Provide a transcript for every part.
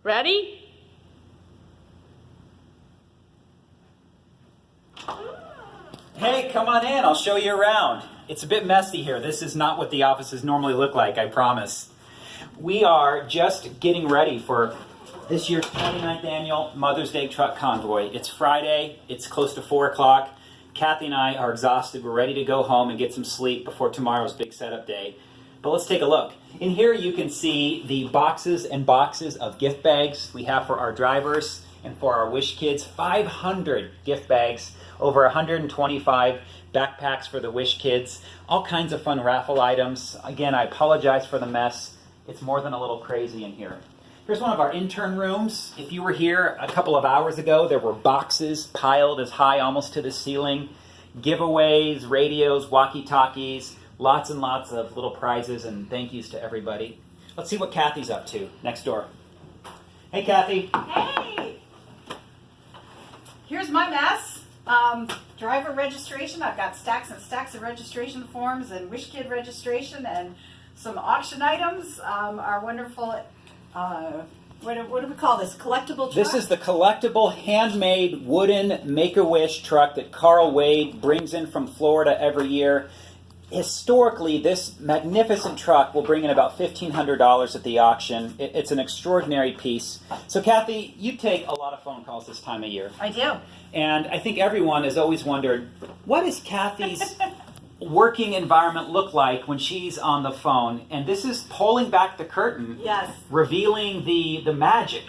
Ready? Hey, come on in. I'll show you around. It's a bit messy here. This is not what the offices normally look like, I promise. We are just getting ready for this year's 29th annual Mother's Day Truck Convoy. It's Friday. It's close to 4 o'clock. Cathy and I are exhausted. We're ready to go home and get some sleep before tomorrow's big setup day. But let's take a look. In here you can see the boxes and boxes of gift bags we have for our drivers and for our Wish Kids. 500 gift bags, over 125 backpacks for the Wish Kids, all kinds of fun raffle items. Again, I apologize for the mess. It's more than a little crazy in here. Here's one of our intern rooms. If you were here a couple of hours ago, there were boxes piled as high almost to the ceiling. Giveaways, radios, walkie-talkies, lots and lots of little prizes and thank yous to everybody. Let's see what Cathy's up to next door. Hey, Cathy. Hey! Here's my mess. Driver registration. I've got stacks and stacks of registration forms and Wish Kid registration and some auction items. Our wonderful, what do we call this? Collectible truck? This is the collectible, handmade, wooden Make-A-Wish truck that Carl Wade brings in from Florida every year. Historically, this magnificent truck will bring in about $1,500 at the auction. It's an extraordinary piece. So, Cathy, you take a lot of phone calls this time of year. I do. And I think everyone has always wondered, what does Cathy's working environment look like when she's on the phone? And this is pulling back the curtain, Yes. revealing the magic.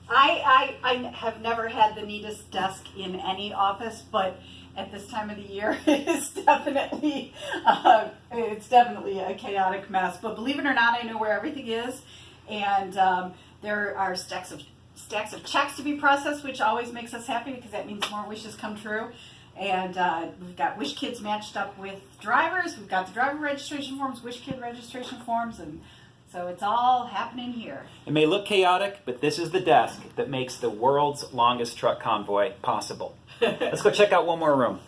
I have never had the neatest desk in any office, but at this time of the year, it's definitely a chaotic mess. But believe it or not, I know where everything is, and there are stacks of checks to be processed, which always makes us happy because that means more wishes come true. And we've got Wish Kids matched up with drivers. We've got the driver registration forms, Wish Kid registration forms, and so it's all happening here. It may look chaotic, but this is the desk that makes the world's longest truck convoy possible. Let's go check out one more room.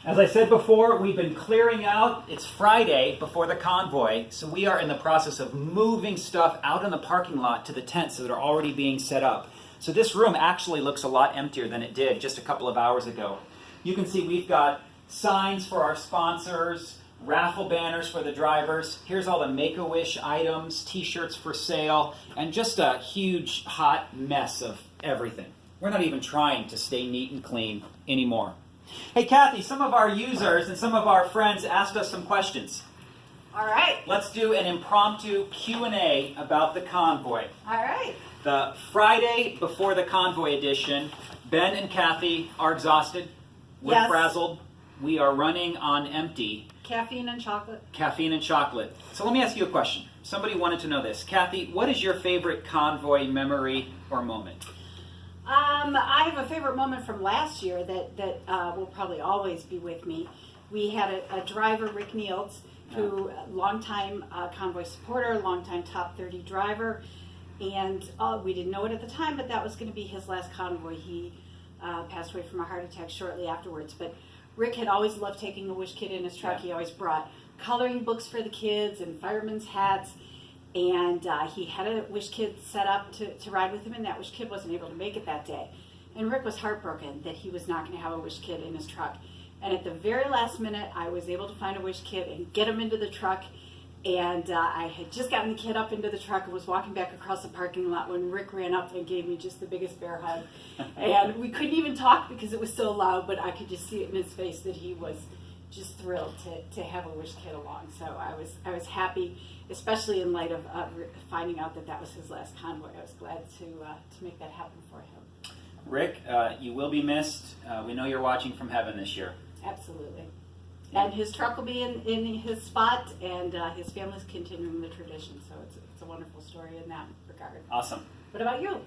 As I said before, we've been clearing out. It's Friday before the convoy, so we are in the process of moving stuff out in the parking lot to the tents that are already being set up. So this room actually looks a lot emptier than it did just a couple of hours ago. You can see we've got signs for our sponsors, raffle banners for the drivers. Here's all the Make-A-Wish items, t-shirts for sale, and just a huge hot mess of everything. We're not even trying to stay neat and clean anymore. Hey, Cathy, some of our users and some of our friends asked us some questions. All right. Let's do an impromptu Q&A about the convoy. All right. The Friday before the convoy edition, Ben and Cathy are exhausted. We're Yes. frazzled. We are running on empty. Caffeine and chocolate. Caffeine and chocolate. So let me ask you a question. Somebody wanted to know this. Cathy, what is your favorite convoy memory or moment? I have a favorite moment from last year that will probably always be with me. We had a driver, Rick Nields, who longtime convoy supporter, longtime top 30 driver, and we didn't know it at the time, but that was going to be his last convoy. He passed away from a heart attack shortly afterwards. But Rick had always loved taking a Wish Kid in his truck. Yeah. He always brought coloring books for the kids and firemen's hats. And he had a Wish Kid set up to ride with him, and that Wish Kid wasn't able to make it that day. And Rick was heartbroken that he was not going to have a Wish Kid in his truck. And at the very last minute, I was able to find a Wish Kid and get him into the truck. And I had just gotten the kid up into the truck and was walking back across the parking lot when Rick ran up and gave me just the biggest bear hug. And we couldn't even talk because it was so loud, but I could just see it in his face that he was just thrilled to have a Wish Kid along. So I was happy, especially in light of finding out that was his last convoy. I was glad to make that happen for him. Rick, you will be missed. We know you're watching from heaven this year. Absolutely. And his truck will be in his spot, and his family's continuing the tradition. So it's a wonderful story in that regard. Awesome. What about you?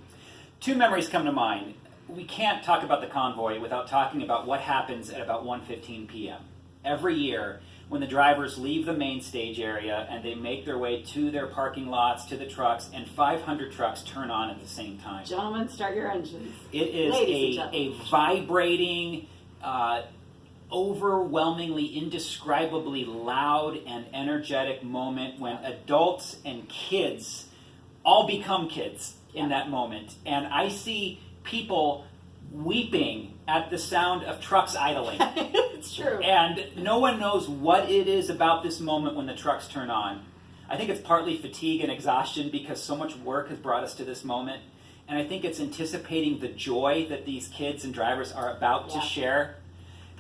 Two memories come to mind. We can't talk about the convoy without talking about what happens at about 1:15 p.m. Every year, when the drivers leave the main stage area and they make their way to their parking lots, to the trucks, and 500 trucks turn on at the same time. Gentlemen, start your engines. It is a vibrating, overwhelmingly, indescribably loud and energetic moment when adults and kids all become kids in that moment. And I see people weeping at the sound of trucks idling. It's true. And no one knows what it is about this moment when the trucks turn on. I think it's partly fatigue and exhaustion because so much work has brought us to this moment. And I think it's anticipating the joy that these kids and drivers are about to share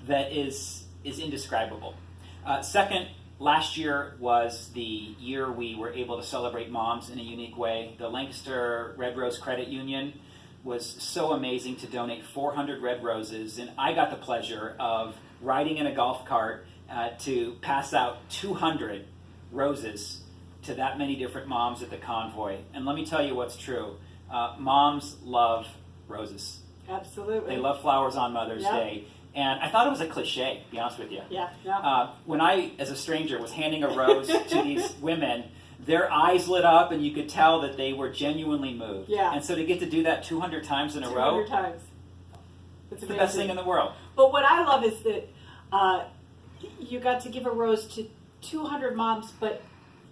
that is indescribable. Second, last year was the year we were able to celebrate moms in a unique way. The Lancaster Red Rose Credit Union was so amazing to donate 400 red roses, and I got the pleasure of riding in a golf cart to pass out 200 roses to that many different moms at the Convoy. And let me tell you what's true. Moms love roses. Absolutely. They love flowers on Mother's Day. And I thought it was a cliche, to be honest with you. When I, as a stranger, was handing a rose to these women, their eyes lit up and you could tell that they were genuinely moved. Yeah. And so to get to do that 200 times in a row, 200 times. It's the best thing in the world. But what I love is that you got to give a rose to 200 moms, but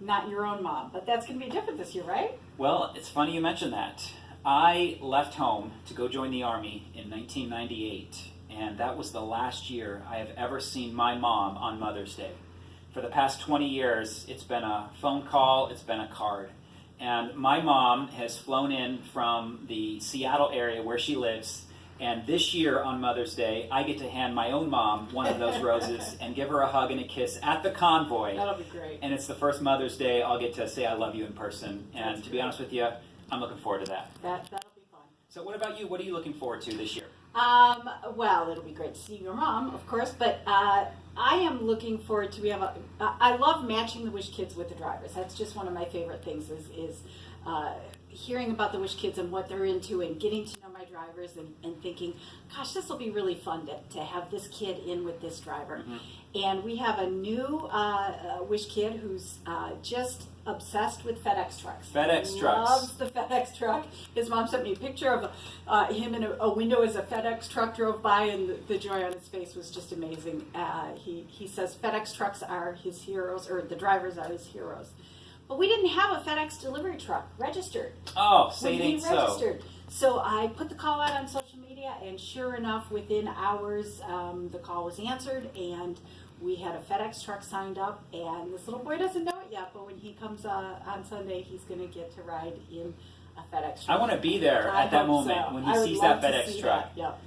not your own mom. But that's going to be different this year, right? Well, it's funny you mention that. I left home to go join the Army in 1998, and that was the last year I have ever seen my mom on Mother's Day. For the past 20 years, it's been a phone call, it's been a card. And my mom has flown in from the Seattle area where she lives, and this year on Mother's Day, I get to hand my own mom one of those roses and give her a hug and a kiss at the Convoy. That'll be great. And it's the first Mother's Day I'll get to say I love you in person. And to be honest with you, I'm looking forward to that. That'll be fun. So what about you? What are you looking forward to this year? Well, it'll be great to see your mom, of course, but I am looking forward to, I love matching the Wish Kids with the drivers. That's just one of my favorite things is hearing about the Wish Kids and what they're into and getting to know my drivers and thinking, gosh, this will be really fun to have this kid in with this driver. Mm-hmm. And we have a new Wish Kid who's just obsessed with FedEx trucks. FedEx trucks. Loves the FedEx truck. His mom sent me a picture of him in a window as a FedEx truck drove by, and the joy on his face was just amazing. He says FedEx trucks are his heroes, or the drivers are his heroes. But we didn't have a FedEx delivery truck registered. Oh, say it ain't registered. So I put the call out on social media, and sure enough, within hours, the call was answered, and we had a FedEx truck signed up, and this little boy doesn't know it yet, but when he comes on Sunday, he's going to get to ride in a FedEx truck. I want to be there at that moment when he sees that FedEx truck. Yep.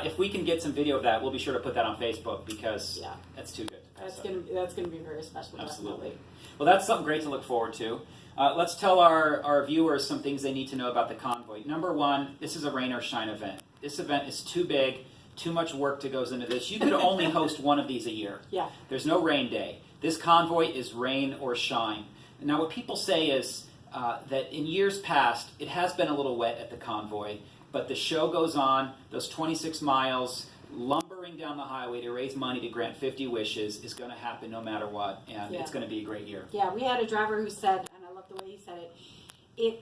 If we can get some video of that, we'll be sure to put that on Facebook because that's too good to pass up. That's going to be very special. Absolutely. Definitely. Well, that's something great to look forward to. Let's tell our viewers some things they need to know about the Convoy. Number one, this is a rain or shine event. This event is too big. Too much work that goes into this. You could only host one of these a year. Yeah. There's no rain day. This Convoy is rain or shine. Now, what people say is that in years past, it has been a little wet at the Convoy, but the show goes on. Those 26 miles, lumbering down the highway to raise money to grant 50 wishes is going to happen no matter what, and it's going to be a great year. Yeah, we had a driver who said, and I love the way he said it,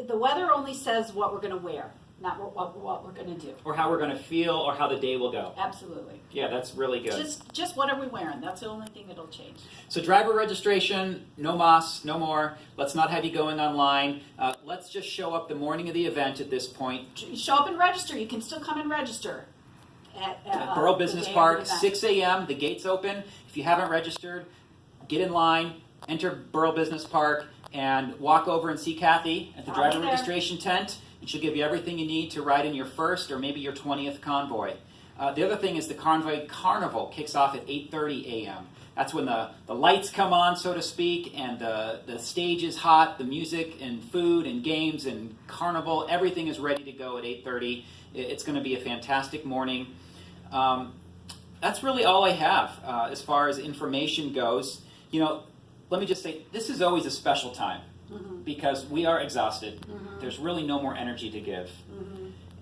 the weather only says what we're going to wear, not what we're going to do. Or how we're going to feel, or how the day will go. Absolutely. Yeah, that's really good. Just what are we wearing? That's the only thing that'll change. So driver registration, no mas, no more. Let's not have you going online. Let's just show up the morning of the event at this point. Show up and register. You can still come and register. At Borough Business Park, 6 a.m., the gates open. If you haven't registered, get in line, enter Borough Business Park, and walk over and see Cathy at the driver registration tent. And she'll give you everything you need to ride in your first or maybe your 20th convoy. The other thing is the Convoy Carnival kicks off at 8:30 a.m. That's when the lights come on, so to speak, and the stage is hot, the music and food and games and carnival, everything is ready to go at 8:30. It's going to be a fantastic morning. That's really all I have as far as information goes. You know, let me just say, this is always a special time because we are exhausted. There's really no more energy to give.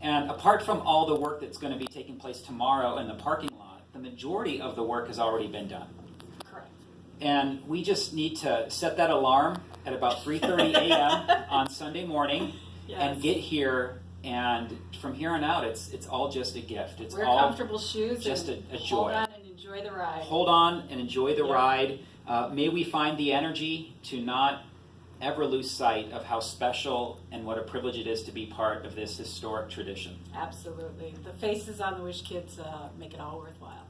And apart from all the work that's going to be taking place tomorrow in the parking lot, the majority of the work has already been done. Correct. And we just need to set that alarm at about 3:30 a.m. on Sunday morning and get here. And from here on out, it's all just a gift. It's wear all comfortable shoes. Just and a joy. Hold on and enjoy the ride. Hold on and enjoy the ride. May we find the energy to not ever lose sight of how special and what a privilege it is to be part of this historic tradition. Absolutely. The faces on the Wish Kids make it all worthwhile.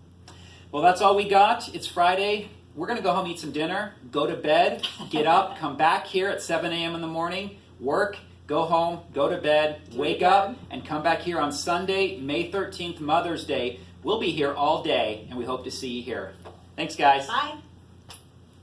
Well, that's all we got. It's Friday. We're going to go home, eat some dinner, go to bed, get up, come back here at 7 a.m. in the morning, work, go home, go to bed, wake up, and come back here on Sunday, May 13th, Mother's Day. We'll be here all day, and we hope to see you here. Thanks, guys. Bye.